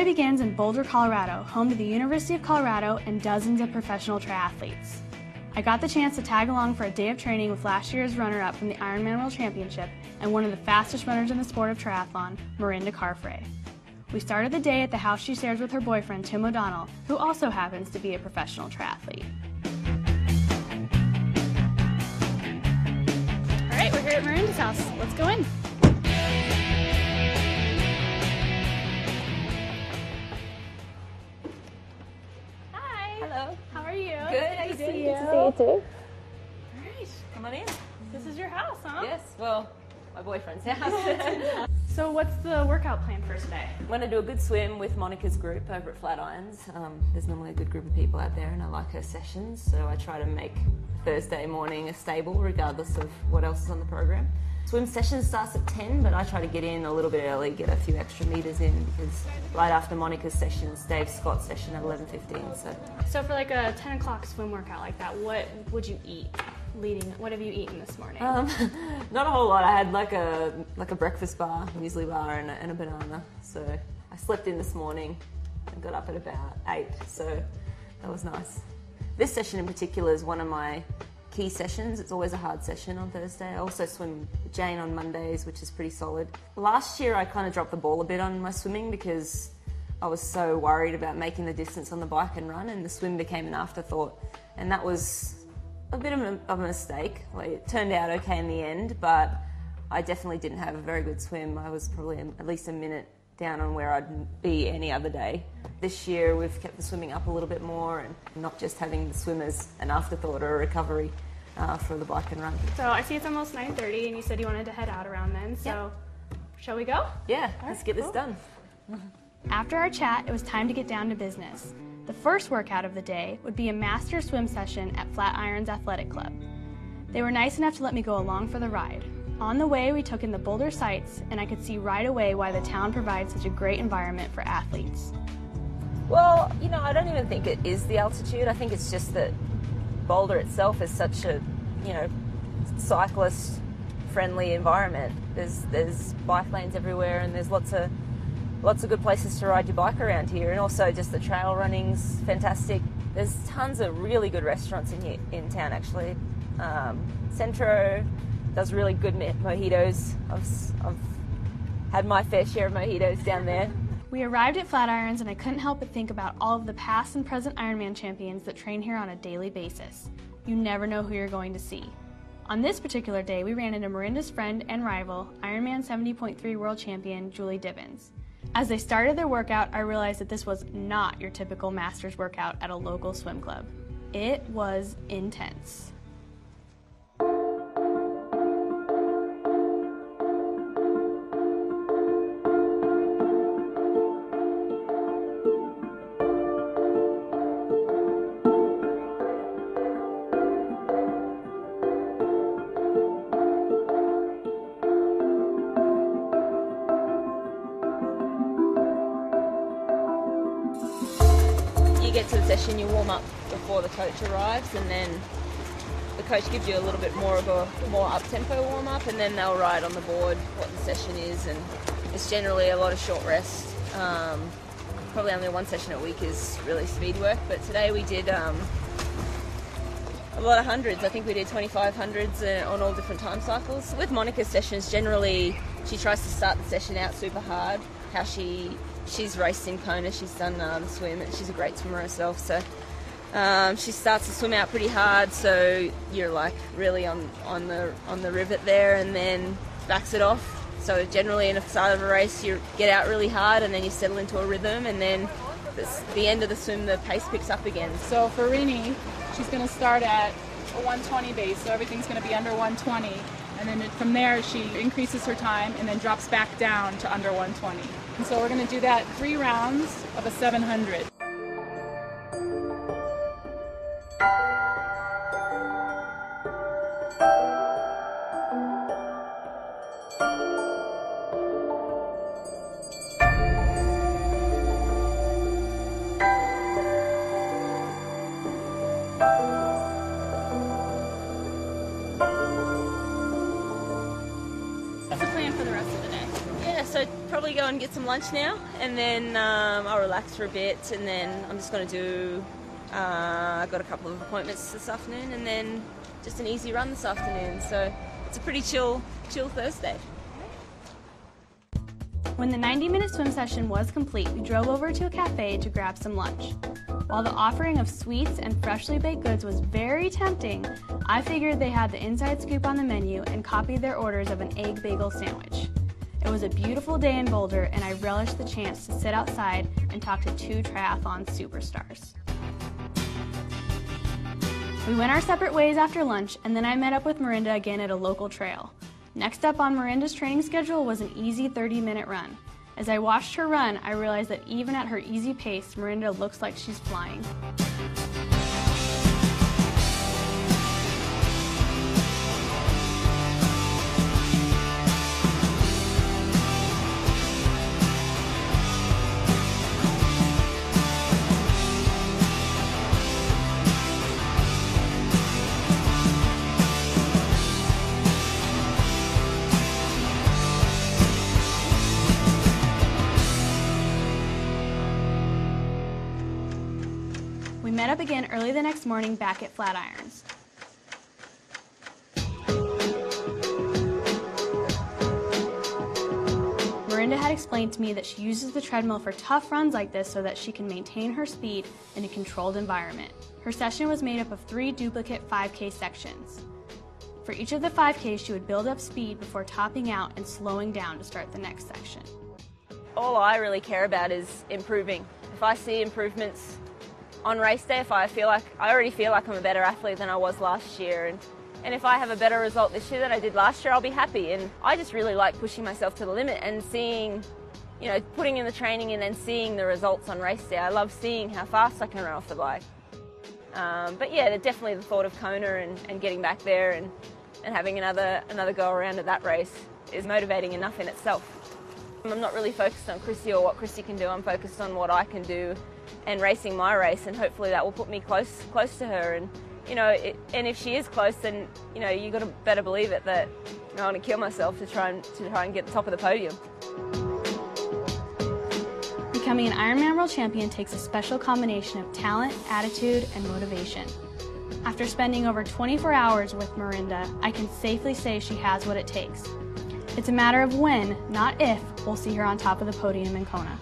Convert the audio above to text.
story begins in Boulder, Colorado, home to the University of Colorado and dozens of professional triathletes. I got the chance to tag along for a day of training with last year's runner-up from the Ironman World Championship and one of the fastest runners in the sport of triathlon, Mirinda Carfrae. We started the day at the house she shares with her boyfriend, Tim O'Donnell, who also happens to be a professional triathlete. All right, we're here at Mirinda's house. Let's go in. Hello. How are you? Good. How you doing? Good to see you too. All right. Come on in. This is your house, huh? Yes. Well, my boyfriend's house. So what's the workout plan for today? I'm going to do a good swim with Monica's group over at Flatirons. There's normally a good group of people out there and I like her sessions, so I try to make Thursday morning a stable regardless of what else is on the program. Swim session starts at 10, but I try to get in a little bit early, get a few extra meters in, because right after Monica's sessions, Dave Scott's session at 11:15. So for like a 10 o'clock swim workout like that, what would you eat? What have you eaten this morning? Not a whole lot. I had like a breakfast bar, muesli bar, and a banana. So I slept in this morning and got up at about 8. So that was nice. This session in particular is one of my key sessions. It's always a hard session on Thursday. I also swim with Jane on Mondays, which is pretty solid. Last year I kind of dropped the ball a bit on my swimming because I was so worried about making the distance on the bike and run, and the swim became an afterthought. And that was a bit of a mistake. Like, it turned out okay in the end, but I definitely didn't have a very good swim. I was probably at least a minute down on where I'd be any other day. This year we've kept the swimming up a little bit more and not just having the swim as an afterthought or a recovery for the bike and run. So I see it's almost 9:30 and you said you wanted to head out around then, so shall we go? Yeah, let's get this done. After our chat, it was time to get down to business. The first workout of the day would be a master swim session at Flatirons Athletic Club. They were nice enough to let me go along for the ride. On the way, we took in the Boulder sights, and I could see right away why the town provides such a great environment for athletes. Well, you know, I don't even think it is the altitude. I think it's just that Boulder itself is such a, you know, cyclist-friendly environment. There's bike lanes everywhere, and there's lots of good places to ride your bike around here, and also just the trail running's fantastic. There's tons of really good restaurants in town, actually. Centro does really good mojitos. I've had my fair share of mojitos down there. We arrived at Flatirons and I couldn't help but think about all of the past and present Ironman champions that train here on a daily basis. You never know who you're going to see. On this particular day, we ran into Mirinda's friend and rival, Ironman 70.3 world champion Julie Dibbins. As they started their workout, I realized that this was not your typical masters workout at a local swim club. It was intense. You get to the session, you warm up before the coach arrives, and then the coach gives you a little bit more of a more up-tempo warm-up, and then they'll write on the board what the session is, and it's generally a lot of short rest. Probably only one session a week is really speed work, but today we did a lot of hundreds. I think we did 25 hundreds on all different time cycles. With Monica's sessions, generally she tries to start the session out super hard. She's raced in Kona, she's done the swim, and she's a great swimmer herself, so she starts to swim out pretty hard, so you're like really on the rivet there, and then backs it off. So generally in the start of a race you get out really hard and then you settle into a rhythm, and then the end of the swim the pace picks up again. So for Rini, she's going to start at a 120 base, so everything's going to be under 120, and then from there she increases her time and then drops back down to under 120. And so we're going to do that 3 rounds of a 700. What's the plan for the rest of the day? Yeah, so probably go and get some lunch now, and then I'll relax for a bit, and then I'm just going to do, I've got a couple of appointments this afternoon, and then just an easy run this afternoon. So it's a pretty chill Thursday. When the 90-minute swim session was complete, we drove over to a cafe to grab some lunch. While the offering of sweets and freshly baked goods was very tempting, I figured they had the inside scoop on the menu and copied their orders of an egg bagel sandwich. It was a beautiful day in Boulder, and I relished the chance to sit outside and talk to two triathlon superstars. We went our separate ways after lunch, and then I met up with Mirinda again at a local trail. Next up on Mirinda's training schedule was an easy 30-minute run. As I watched her run, I realized that even at her easy pace, Mirinda looks like she's flying. We met up again early the next morning back at Flatirons. Mirinda had explained to me that she uses the treadmill for tough runs like this so that she can maintain her speed in a controlled environment. Her session was made up of 3 duplicate 5K sections. For each of the 5Ks, she would build up speed before topping out and slowing down to start the next section. All I really care about is improving. If I see improvements on race day, if I already feel like I'm a better athlete than I was last year, and if I have a better result this year than I did last year, I'll be happy. And I just really like pushing myself to the limit and seeing, putting in the training and then seeing the results on race day. I love seeing how fast I can run off the bike. But yeah, definitely the thought of Kona and getting back there and having another go around at that race is motivating enough in itself. I'm not really focused on Chrissy or what Chrissy can do. I'm focused on what I can do and racing my race, and hopefully that will put me close to her. And and if she is close, then you got to better believe it that I want to kill myself to try and get the top of the podium. Becoming an Ironman World Champion takes a special combination of talent, attitude, and motivation. After spending over 24 hours with Mirinda, I can safely say she has what it takes. It's a matter of when, not if, we'll see her on top of the podium in Kona.